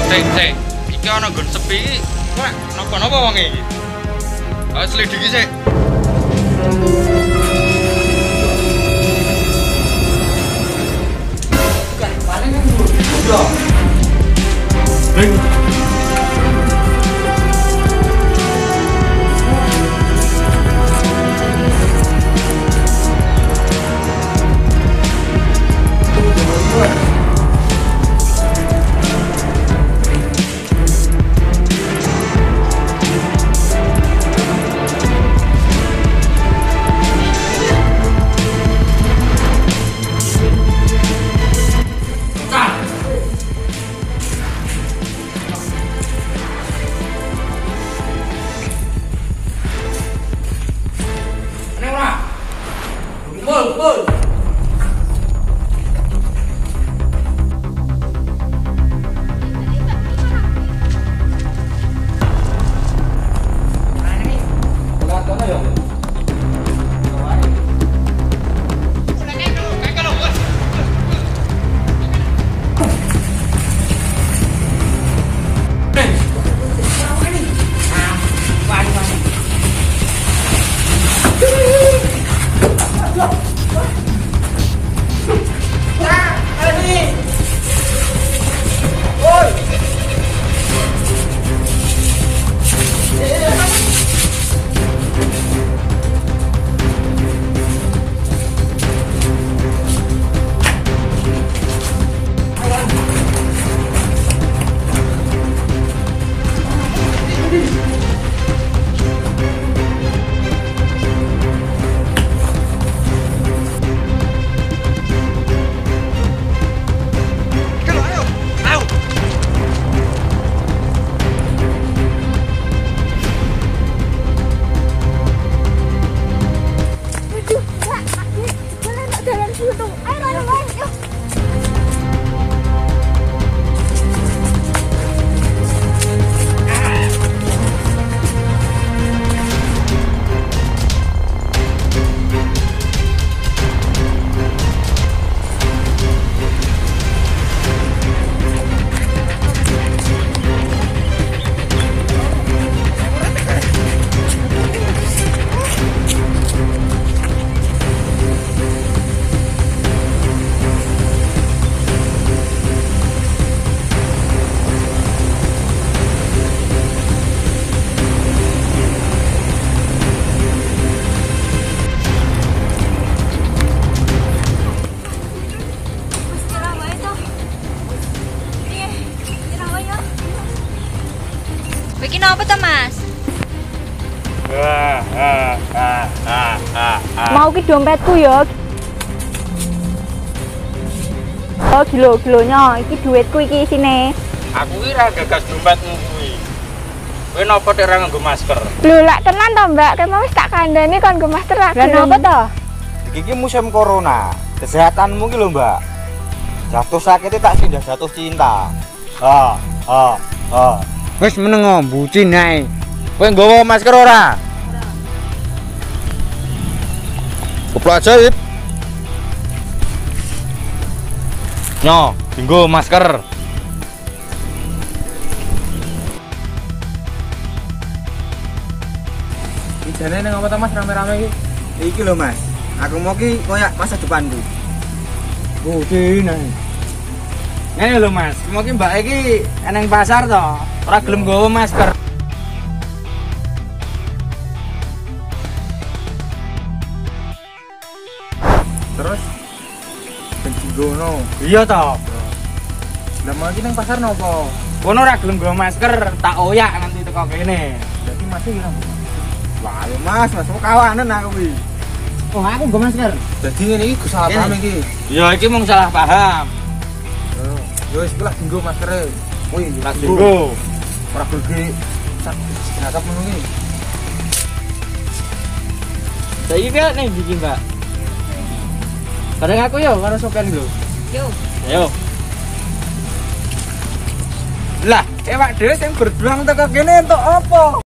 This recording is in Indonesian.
Sik. Iki ana nggon sepi iki. Kok napa-napa wong iki? Ayo selidiki sik. Paling kan udah. Bol. Bikin apa tuh, Mas? Mau ki dompetku ya. Oh, kilo-kilonya, iki duitku iki isine. Aku ki ra gagas dompetmu kuwi. Kowe napa tek ra nganggo masker? Lho, lak tenan to, Mbak. Kan wis tak kandhani kon nggo masker ra. Lah napa to? Iki musim corona. Kesehatanmu ki lho, Mbak. Jatuh sakit tak sindah jatuh cinta. Wis meneng bucin ae. Kowe nggawa masker ora? Goblok aja, Ip. Nyo, nggo masker. Jane nang apa ta Mas rame-rame iki? Iki lho, Mas. Aku mau ki koyak masa depanku. Budin ae. Ngene lho, Mas. Mau ki mbak iki eneng pasar to. Ora gelem nggawa masker. Terus bensin gono. Iya to. Lah mau iki nang pasar nopo? Kono ora gelem nggawa masker, tak oyak nanti teko kene. Dadi masih kira. Wah, lho Mas, mau kawanan aku iki. Oh, aku nggawa masker. Dadi ngene iki Gus salah paham iki. Ya iki mung salah paham. Yo wis kuwi dinggo maskere. Wih, Tak dinggo. ora gelge. Cakep ngono iki. Saiki kok ning ndi, Mbak? Bareng aku yo karo Sopen lho. Yo. Ayo. Lah, ewak dhewe sing berjuang teko kene entuk apa?